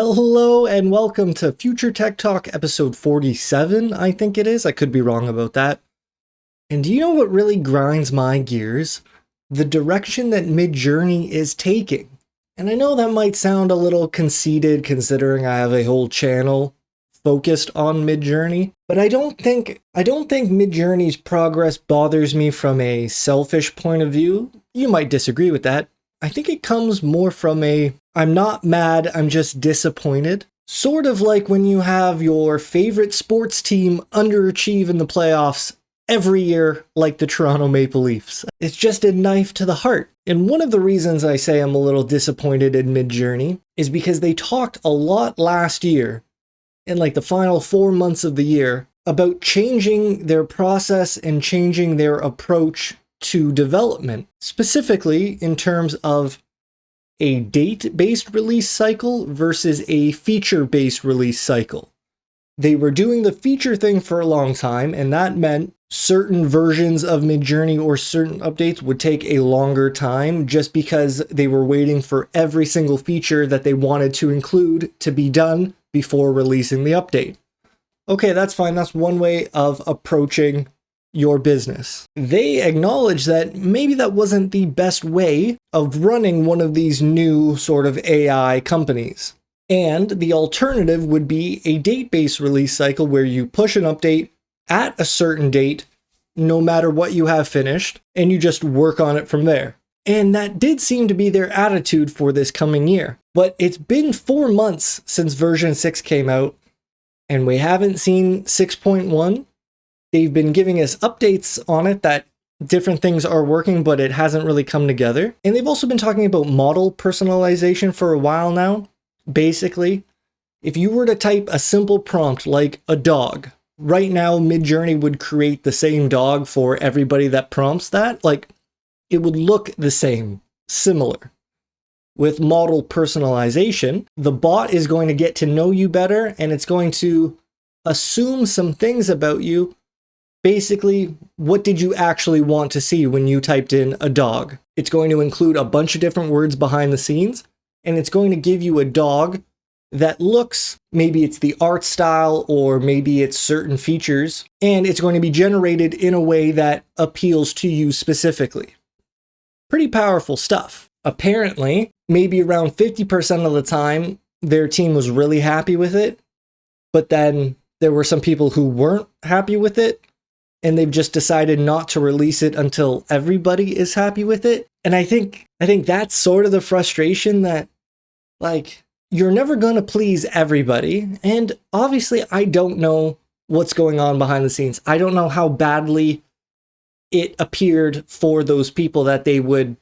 Hello and welcome to Future Tech Talk episode 47, I think it is. I could be wrong about that. And do you know what really grinds my gears? The direction that Midjourney is taking. And I know that might sound a little conceited considering I have a whole channel focused on Midjourney, but I don't think Midjourney's progress bothers me from a selfish point of view. You might disagree with that. I think it comes more from I'm not mad, I'm just disappointed. Sort of like when you have your favorite sports team underachieve in the playoffs every year, like the Toronto Maple Leafs. It's just a knife to the heart. And one of the reasons I say I'm a little disappointed in Midjourney is because they talked a lot last year, in like the final 4 months of the year, about changing their process and changing their approach to development, specifically in terms of a date-based release cycle versus a feature-based release cycle. They were doing the feature thing for a long time, and that meant certain versions of Midjourney or certain updates would take a longer time just because they were waiting for every single feature that they wanted to include to be done before releasing the update. Okay, that's fine. That's one way of approaching your business. They acknowledge that maybe that wasn't the best way of running one of these new sort of AI companies. And the alternative would be a date-based release cycle where you push an update at a certain date, no matter what you have finished, and you just work on it from there. And that did seem to be their attitude for this coming year. But it's been 4 months since version 6 came out, and we haven't seen 6.1. They've been giving us updates on it that different things are working, but it hasn't really come together. And they've also been talking about model personalization for a while now. Basically, if you were to type a simple prompt like a dog, right now Midjourney would create the same dog for everybody that prompts that. Like, it would look the same, similar. With model personalization, the bot is going to get to know you better, and it's going to assume some things about you. Basically, what did you actually want to see when you typed in a dog? It's going to include a bunch of different words behind the scenes, and it's going to give you a dog that looks, maybe it's the art style or maybe it's certain features, and it's going to be generated in a way that appeals to you specifically. Pretty powerful stuff. Apparently, maybe around 50% of the time, their team was really happy with it, but then there were some people who weren't happy with it, and they've just decided not to release it until everybody is happy with it. And I think that's sort of the frustration that, like, you're never going to please everybody. And obviously, I don't know what's going on behind the scenes. I don't know how badly it appeared for those people that they would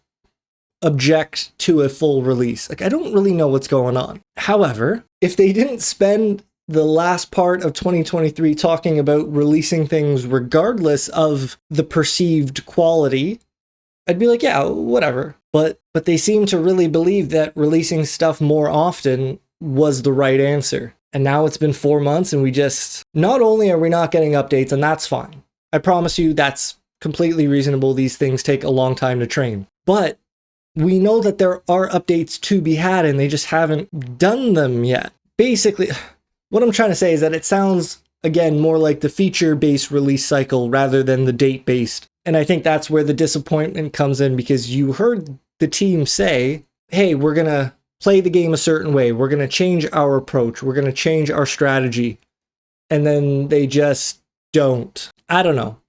object to a full release. Like, I don't really know what's going on. However, if they didn't spend the last part of 2023 talking about releasing things regardless of the perceived quality, I'd be like, yeah, whatever. But they seem to really believe that releasing stuff more often was the right answer. And now it's been 4 months and not only are we not getting updates, and that's fine. I promise you that's completely reasonable. These things take a long time to train. But we know that there are updates to be had and they just haven't done them yet. Basically, what I'm trying to say is that it sounds, again, more like the feature-based release cycle rather than the date-based. And I think that's where the disappointment comes in, because you heard the team say, hey, we're going to play the game a certain way. We're going to change our approach. We're going to change our strategy. And then they just don't. I don't know.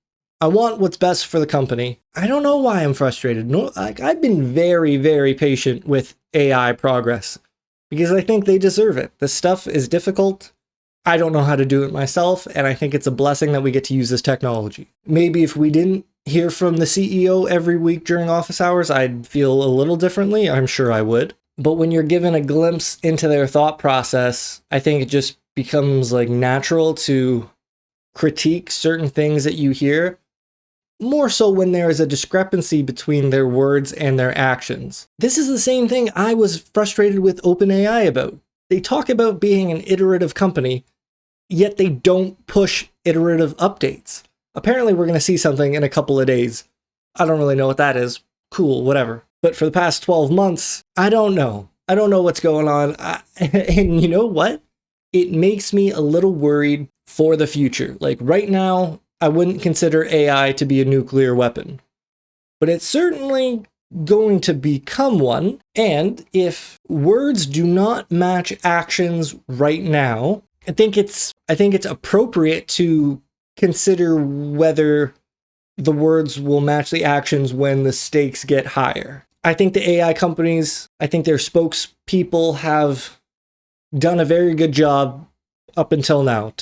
I want what's best for the company. I don't know why I'm frustrated. No, I've been very, very patient with AI progress, because I think they deserve it. This stuff is difficult. I don't know how to do it myself, and I think it's a blessing that we get to use this technology. Maybe if we didn't hear from the CEO every week during office hours, I'd feel a little differently. I'm sure I would. But when you're given a glimpse into their thought process, I think it just becomes like natural to critique certain things that you hear, more so when there is a discrepancy between their words and their actions. This is the same thing I was frustrated with OpenAI about. They talk about being an iterative company, yet they don't push iterative updates. Apparently we're going to see something in a couple of days. I don't really know what that is. Cool, whatever. But for the past 12 months, I don't know. I don't know what's going on. And you know what? It makes me a little worried for the future. Like right now, I wouldn't consider AI to be a nuclear weapon, but it's certainly going to become one. And if words do not match actions right now, I think it's appropriate to consider whether the words will match the actions when the stakes get higher. I think the AI companies, I think their spokespeople have done a very good job up until now.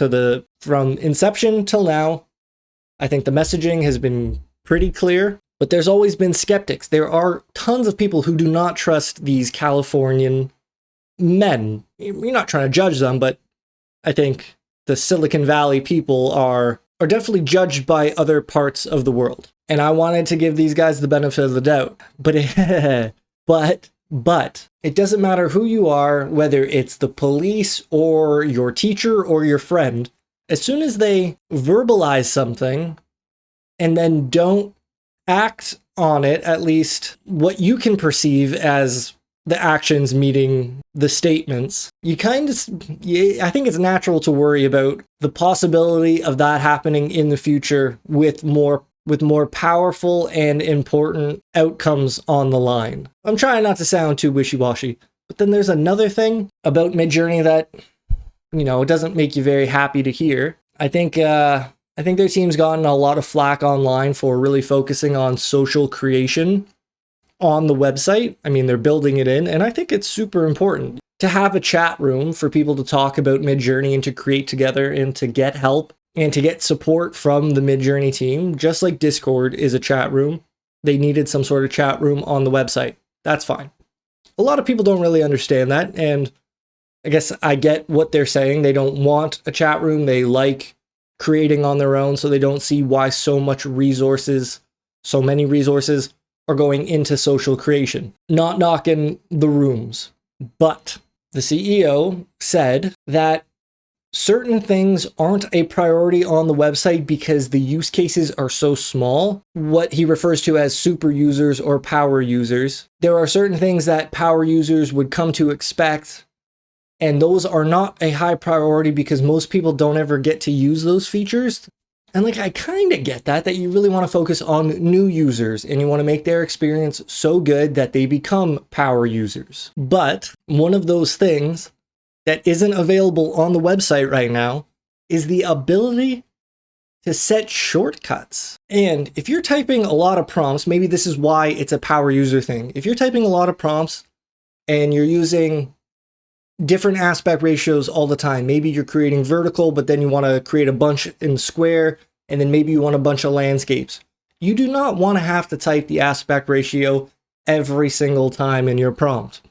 From inception till now, I think the messaging has been pretty clear, but there's always been skeptics. There are tons of people who do not trust these Californian men. You're not trying to judge them, but I think the Silicon Valley people are definitely judged by other parts of the world. And I wanted to give these guys the benefit of the doubt. But it doesn't matter who you are, whether it's the police or your teacher or your friend. As soon as they verbalize something and then don't act on it, at least what you can perceive as the actions meeting the statements, I think it's natural to worry about the possibility of that happening in the future with more powerful and important outcomes on the line. I'm trying not to sound too wishy-washy, but then there's another thing about Midjourney that, it doesn't make you very happy to hear. I think their team's gotten a lot of flack online for really focusing on social creation on the website. I mean, they're building it in, and I think it's super important to have a chat room for people to talk about Midjourney and to create together and to get help and to get support from the Midjourney team. Just like Discord is a chat room, they needed some sort of chat room on the website. That's fine. A lot of people don't really understand that, and I guess I get what they're saying. They don't want a chat room. They like creating on their own, so they don't see why so many resources are going into social creation. Not knocking the rooms, but the CEO said that certain things aren't a priority on the website because the use cases are so small, what he refers to as super users or power users. There are certain things that power users would come to expect, and those are not a high priority because most people don't ever get to use those features. And I kind of get that you really want to focus on new users and you want to make their experience so good that they become power users. But one of those things that isn't available on the website right now is the ability to set shortcuts. And if you're typing a lot of prompts, maybe this is why it's a power user thing. If you're typing a lot of prompts and you're using different aspect ratios all the time, maybe you're creating vertical, but then you want to create a bunch in square, and then maybe you want a bunch of landscapes. You do not want to have to type the aspect ratio every single time in your prompt.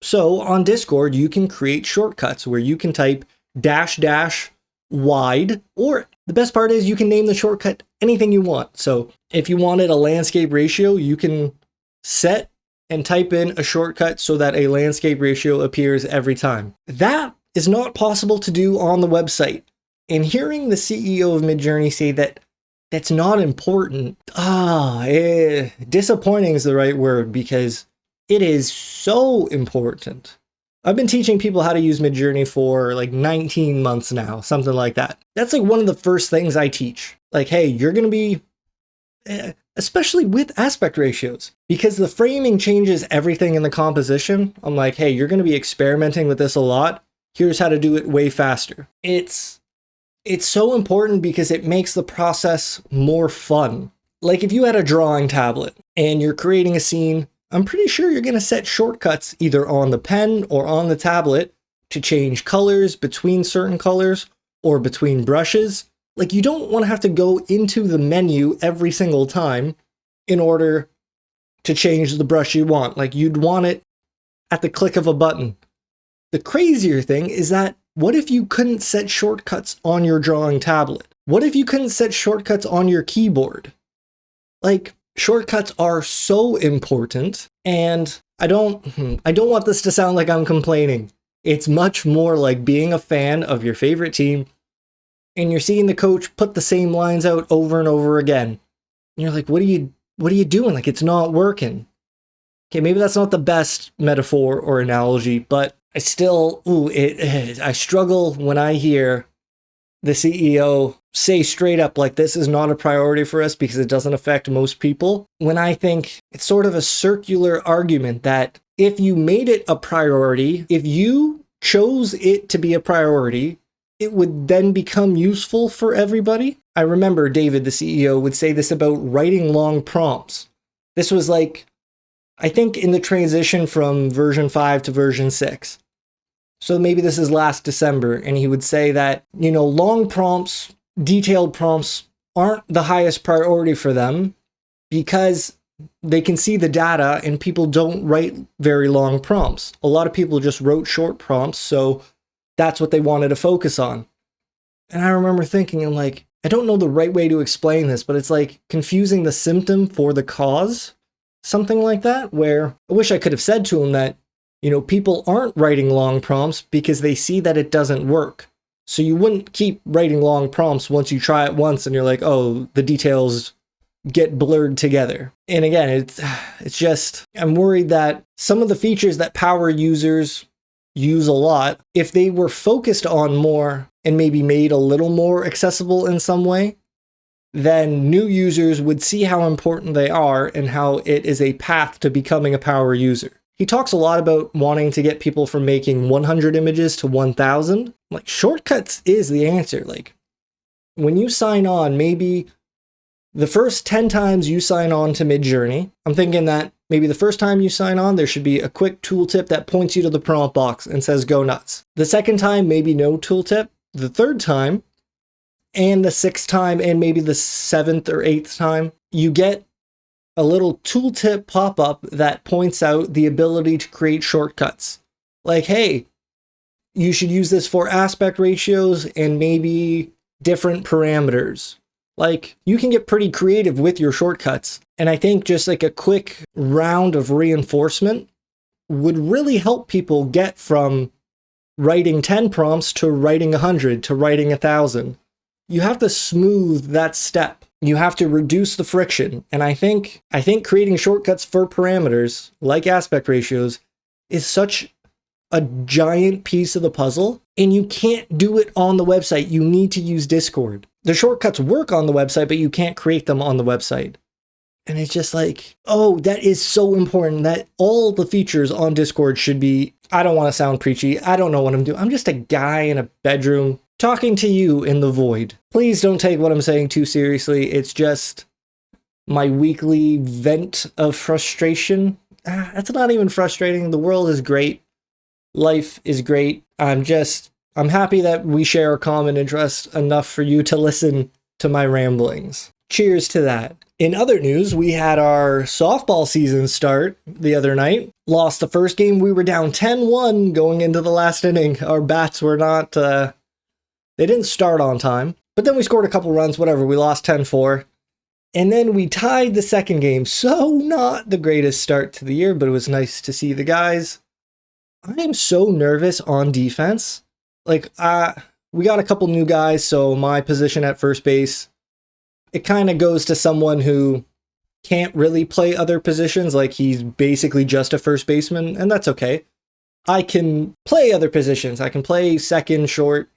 So on Discord, you can create shortcuts where you can type -- wide, or the best part is you can name the shortcut anything you want. So if you wanted a landscape ratio, you can set and type in a shortcut so that a landscape ratio appears every time. That is not possible to do on the website. And hearing the CEO of Midjourney say that that's not important, disappointing is the right word, because it is so important. I've been teaching people how to use Midjourney for 19 months now, something like that. That's one of the first things I teach. Hey, you're going to be, especially with aspect ratios, because the framing changes everything in the composition. I'm hey, you're going to be experimenting with this a lot. Here's how to do it way faster. It's so important because it makes the process more fun. If you had a drawing tablet and you're creating a scene, I'm pretty sure you're going to set shortcuts either on the pen or on the tablet to change colors between certain colors or between brushes. You don't want to have to go into the menu every single time in order to change the brush you want. You'd want it at the click of a button. The crazier thing is that what if you couldn't set shortcuts on your drawing tablet? What if you couldn't set shortcuts on your keyboard? Shortcuts are so important, and I don't want this to sound like I'm complaining. It's much more like being a fan of your favorite team, and you're seeing the coach put the same lines out over and over again. And you're what are you doing? It's not working. Okay, maybe that's not the best metaphor or analogy, but I still, I struggle when I hear the CEO say straight up, like, this is not a priority for us because it doesn't affect most people. When I think it's sort of a circular argument that if you made it a priority, if you chose it to be a priority, it would then become useful for everybody. I remember David, the CEO, would say this about writing long prompts. This was like, I think in the transition from version 5 to version 6. So maybe this is last December, and he would say that, long prompts, detailed prompts aren't the highest priority for them because they can see the data and people don't write very long prompts. A lot of people just wrote short prompts, so that's what they wanted to focus on. And I remember thinking, I'm like, I don't know the right way to explain this, but it's like confusing the symptom for the cause. Something like that, where I wish I could have said to him that, people aren't writing long prompts because they see that it doesn't work. So you wouldn't keep writing long prompts once you try it once and you're like, oh, the details get blurred together. And again, it's just, I'm worried that some of the features that power users use a lot, if they were focused on more and maybe made a little more accessible in some way, then new users would see how important they are and how it is a path to becoming a power user. He talks a lot about wanting to get people from making 100 images to 1,000. Like, shortcuts is the answer. Like, when you sign on, maybe the first 10 times you sign on to Midjourney, I'm thinking that maybe the first time you sign on, there should be a quick tooltip that points you to the prompt box and says, go nuts. The second time, maybe no tooltip. The third time, and the sixth time, and maybe the seventh or eighth time, you get a little tooltip pop-up that points out the ability to create shortcuts. Like, hey, you should use this for aspect ratios and maybe different parameters. Like, you can get pretty creative with your shortcuts. And I think just like a quick round of reinforcement would really help people get from writing 10 prompts to writing 100 to writing 1,000. You have to smooth that step. You have to reduce the friction. And I think creating shortcuts for parameters like aspect ratios is such a giant piece of the puzzle, and you can't do it on the website. You need to use Discord. The shortcuts work on the website, but you can't create them on the website. And it's just like, oh, that is so important that all the features on Discord should be, I don't want to sound preachy. I don't know what I'm doing. I'm just a guy in a bedroom talking to you in the void. Please don't take what I'm saying too seriously. It's just my weekly vent of frustration. That's not even frustrating. The world is great. Life is great. I'm happy that we share a common interest enough for you to listen to my ramblings. Cheers to that. In other news, we had our softball season start the other night. Lost the first game. We were down 10-1 going into the last inning. Our bats were not, they didn't start on time. But then we scored a couple runs, whatever. We lost 10-4. And then we tied the second game. So not the greatest start to the year, but it was nice to see the guys. I am so nervous on defense. Like, we got a couple new guys, so my position at first base, it kind of goes to someone who can't really play other positions. Like, he's basically just a first baseman, and that's okay. I can play other positions. I can play second, short,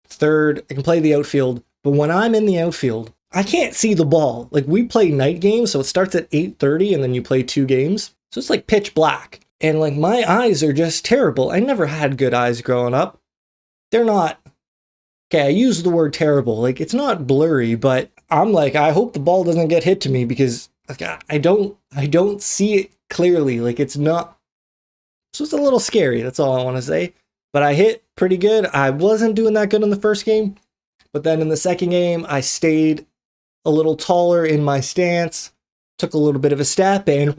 third. I can play the outfield. But when I'm in the outfield, I can't see the ball. Like, we play night games, so it starts at 8:30, and then you play 2 games. So it's like pitch black. And like, my eyes are just terrible. I never had good eyes growing up. They're not, okay, I use the word terrible. Like, it's not blurry, but I'm like, I hope the ball doesn't get hit to me because like, I don't see it clearly. Like, it's not, so it's a little scary. That's all I want to say. But I hit pretty good. I wasn't doing that good in the first game. But then in the second game, I stayed a little taller in my stance, took a little bit of a step and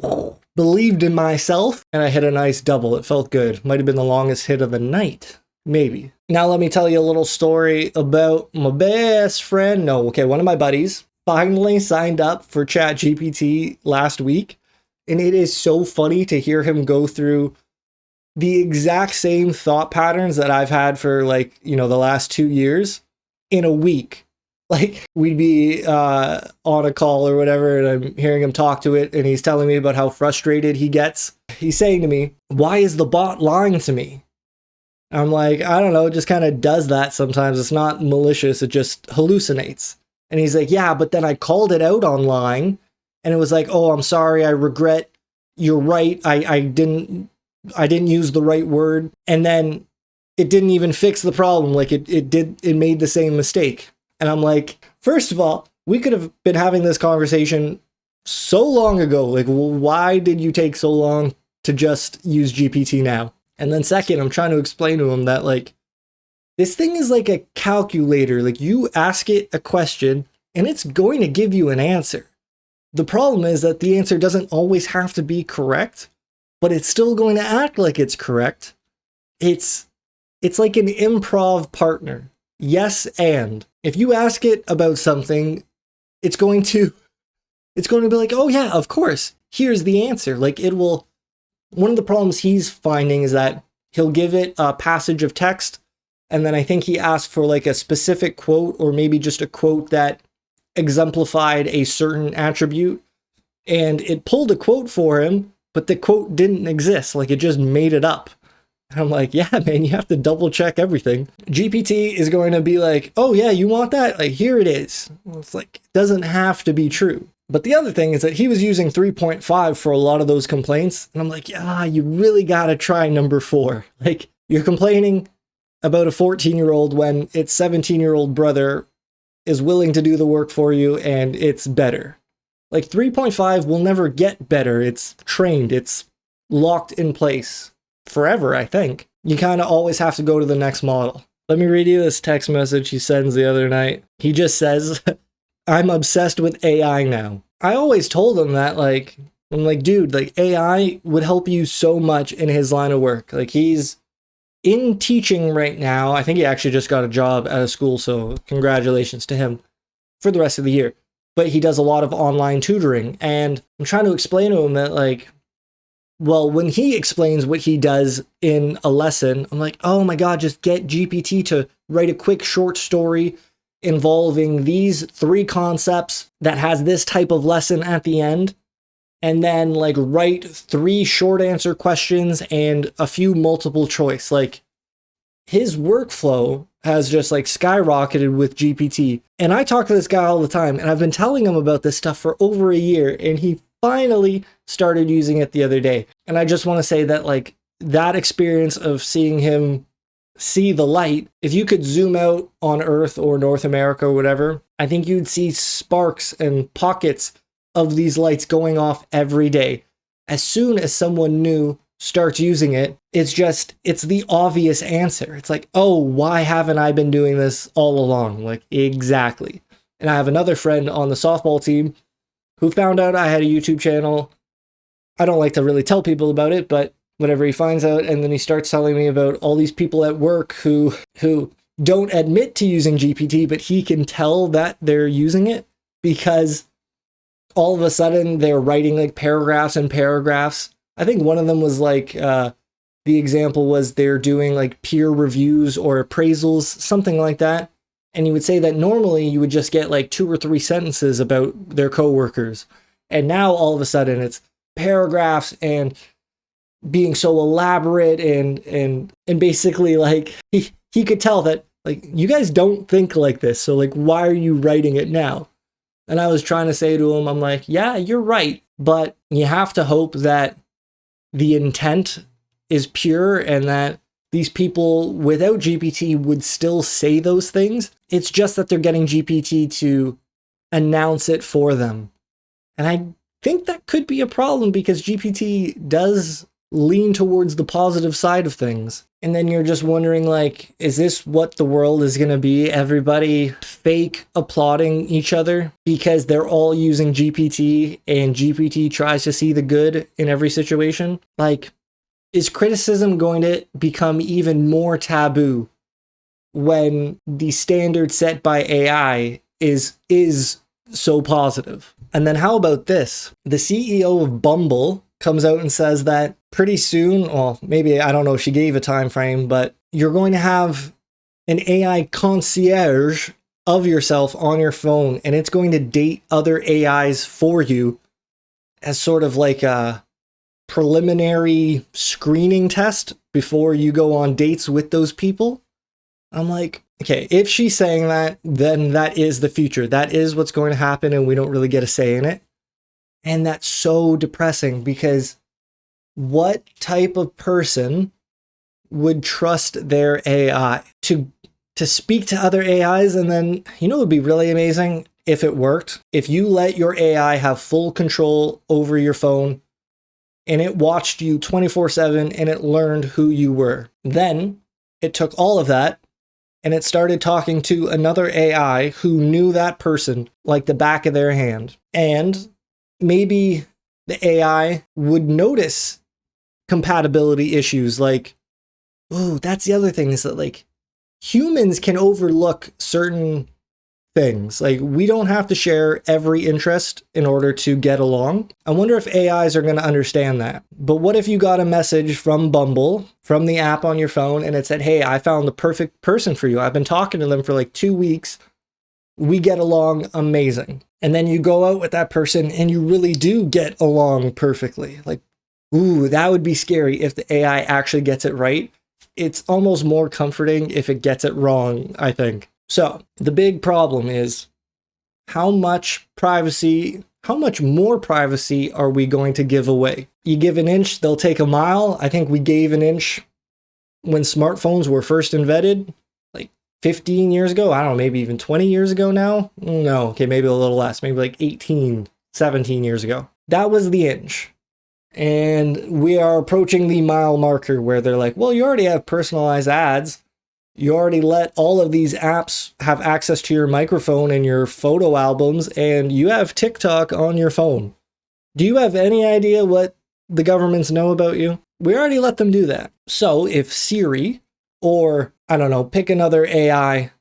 believed in myself. And I hit a nice double. It felt good. Might have been the longest hit of the night. Maybe. Now let me tell you a little story about my best friend. One of my buddies finally signed up for ChatGPT last week. And it is so funny to hear him go through the exact same thought patterns that I've had for the last 2 years in a week. Like, we'd be on a call or whatever, and I'm hearing him talk to it, and he's telling me about how frustrated he gets. He's saying to me, why is the bot lying to me? I'm like, I don't know, it just kind of does that sometimes. It's not malicious, it just hallucinates. And he's like, yeah, but then I called it out on lying, and it was like, oh, I'm sorry, I regret, you're right, I didn't use the right word. And then it didn't even fix the problem. Like, it made the same mistake. And I'm like, first of all, we could have been having this conversation so long ago. Like, why did you take so long to just use GPT now? And then second, I'm trying to explain to him that, like, this thing is like a calculator. Like, you ask it a question and it's going to give you an answer. The problem is that the answer doesn't always have to be correct, but it's still going to act like it's correct. It's like an improv partner. Yes, and if you ask it about something, it's going to be like, oh yeah, of course, here's the answer. Like, it will. One of the problems he's finding is that he'll give it a passage of text, and then I think he asked for like a specific quote, or maybe just a quote that exemplified a certain attribute, and it pulled a quote for him, but the quote didn't exist. Like, it just made it up. And I'm like, yeah, man, you have to double check everything. GPT is going to be like, oh yeah, you want that? Like, here it is. Well, it's like, it doesn't have to be true. But the other thing is that he was using 3.5 for a lot of those complaints. And I'm like, yeah, you really got to try number 4. Like, you're complaining about a 14-year-old when its 17-year-old brother is willing to do the work for you and it's better. Like, 3.5 will never get better. It's trained. It's locked in place forever, I think. You kind of always have to go to the next model. Let me read you this text message he sends the other night. He just says, I'm obsessed with AI now. I always told him that, like, I'm like, dude, like, AI would help you so much in his line of work. Like, he's in teaching right now. I think he actually just got a job at a school, so congratulations to him for the rest of the year. But he does a lot of online tutoring, and I'm trying to explain to him that, like, well, when he explains what he does in a lesson, I'm like, oh my God, just get GPT to write a quick short story involving these 3 concepts that has this type of lesson at the end. And then, like, write 3 short answer questions and a few multiple choice. Like, his workflow has just like skyrocketed with GPT. And I talk to this guy all the time, and I've been telling him about this stuff for over a year, and he finally started using it the other day. And I just want to say that, like, that experience of seeing him see the light, if you could zoom out on Earth or North America or whatever, I think you'd see sparks and pockets of these lights going off every day. As soon as someone new starts using it, it's the obvious answer. It's like, oh, why haven't I been doing this all along? Like, exactly. And I have another friend on the softball team who found out I had a YouTube channel. I don't like to really tell people about it, but whatever, he finds out, and then he starts telling me about all these people at work who don't admit to using GPT, but he can tell that they're using it because all of a sudden they're writing like paragraphs and paragraphs. I think one of them was like, the example was they're doing like peer reviews or appraisals, something like that. And you would say that normally you would just get like 2 or 3 sentences about their coworkers. And now all of a sudden it's paragraphs and being so elaborate and basically like he could tell that like, you guys don't think like this. So like, why are you writing it now? And I was trying to say to him, I'm like, yeah, you're right. But you have to hope that the intent is pure and that these people without GPT would still say those things. It's just that they're getting GPT to announce it for them. And I think that could be a problem because GPT does lean towards the positive side of things. And then you're just wondering, like, is this what the world is going to be? Everybody fake applauding each other because they're all using GPT and GPT tries to see the good in every situation? Like, is criticism going to become even more taboo when the standard set by AI is so positive? And then how about this? The CEO of Bumble comes out and says that pretty soon, well, maybe, I don't know if she gave a time frame, but you're going to have an AI concierge of yourself on your phone, and it's going to date other AIs for you as sort of like a preliminary screening test before you go on dates with those people. I'm like, okay, if she's saying that, then that is the future. That is what's going to happen, and we don't really get a say in it. And that's so depressing, because what type of person would trust their AI to speak to other AIs? And then, it would be really amazing if it worked. If you let your AI have full control over your phone and it watched you 24/7 and it learned who you were. Then it took all of that and it started talking to another AI who knew that person like the back of their hand. And maybe the AI would notice compatibility issues. Like, oh, that's the other thing, is that like humans can overlook certain things. Like, we don't have to share every interest in order to get along. I wonder if AIs are going to understand that. But what if you got a message from Bumble, from the app on your phone, and it said, hey, I found the perfect person for you. I've been talking to them for like 2 weeks. We get along amazing. And then you go out with that person and you really do get along perfectly. Like, ooh, that would be scary if the AI actually gets it right. It's almost more comforting if it gets it wrong, I think. So the big problem is, how much more privacy are we going to give away? You give an inch, they'll take a mile. I think we gave an inch when smartphones were first invented, like 15 years ago. I don't know, maybe even 20 years ago now. No, okay, maybe a little less, maybe like 18, 17 years ago. That was the inch. And we are approaching the mile marker where they're like, well, you already have personalized ads. You already let all of these apps have access to your microphone and your photo albums, and you have TikTok on your phone. Do you have any idea what the governments know about you? We already let them do that. So if Siri, or I don't know, pick another AI,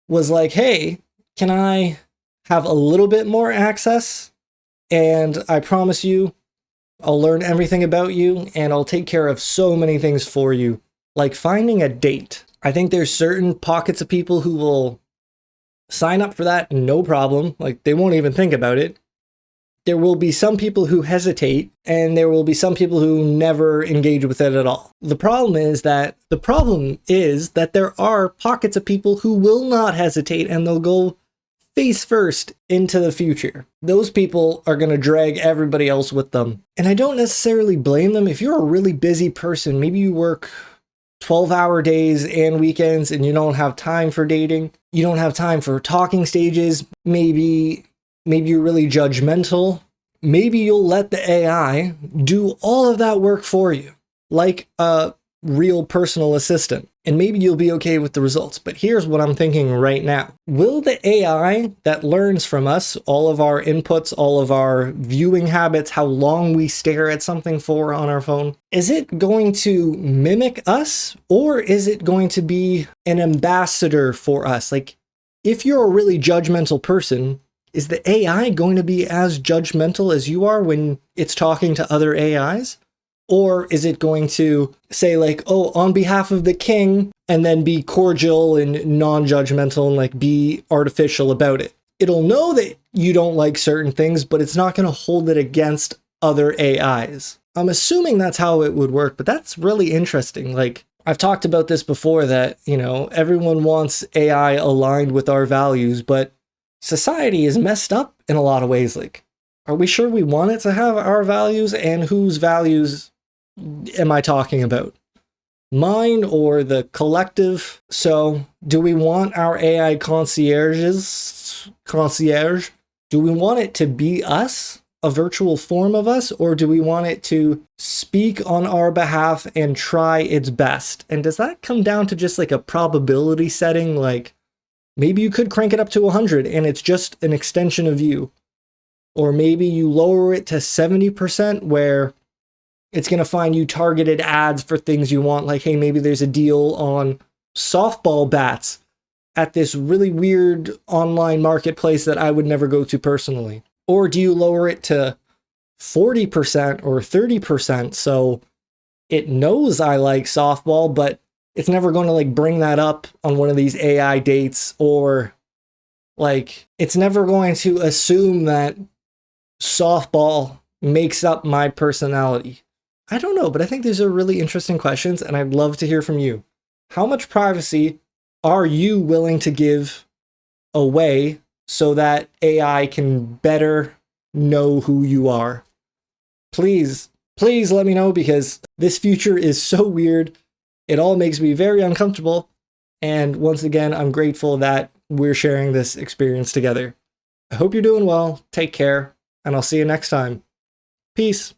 was like, hey, can I have a little bit more access? And I promise you, I'll learn everything about you, and I'll take care of so many things for you, like finding a date. I think there's certain pockets of people who will sign up for that, no problem. Like, they won't even think about it. There will be some people who hesitate, and there will be some people who never engage with it at all. The problem is that there are pockets of people who will not hesitate, and they'll go face first into the future. Those people are going to drag everybody else with them. And I don't necessarily blame them. If you're a really busy person, maybe you work 12-hour days and weekends and you don't have time for dating, you don't have time for talking stages, maybe you're really judgmental, maybe you'll let the AI do all of that work for you, like a real personal assistant, and maybe you'll be okay with the results. But here's what I'm thinking right now. Will the AI that learns from us, all of our inputs, all of our viewing habits, how long we stare at something for on our phone, is it going to mimic us, or is it going to be an ambassador for us? Like, if you're a really judgmental person, is the AI going to be as judgmental as you are when it's talking to other AIs? Or is it going to say like, oh, on behalf of the king, and then be cordial and non-judgmental and like be artificial about it? It'll know that you don't like certain things, but it's not going to hold it against other AIs. I'm assuming that's how it would work, but that's really interesting. Like, I've talked about this before, that, everyone wants AI aligned with our values, but society is messed up in a lot of ways. Like, are we sure we want it to have our values? And whose values am I talking about? Mine or the collective? So, do we want our AI concierge? Do we want it to be us, a virtual form of us, or do we want it to speak on our behalf and try its best? And does that come down to just like a probability setting? Like, maybe you could crank it up to 100 and it's just an extension of you. Or maybe you lower it to 70% where it's going to find you targeted ads for things you want. Like, hey, maybe there's a deal on softball bats at this really weird online marketplace that I would never go to personally. Or do you lower it to 40% or 30% so it knows I like softball, but it's never going to like bring that up on one of these AI dates or Like, it's never going to assume that softball makes up my personality. I don't know, but I think these are really interesting questions, and I'd love to hear from you. How much privacy are you willing to give away so that AI can better know who you are? Please let me know, because this future is so weird. It all makes me very uncomfortable. And once again, I'm grateful that we're sharing this experience together. I hope you're doing well. Take care, and I'll see you next time. Peace.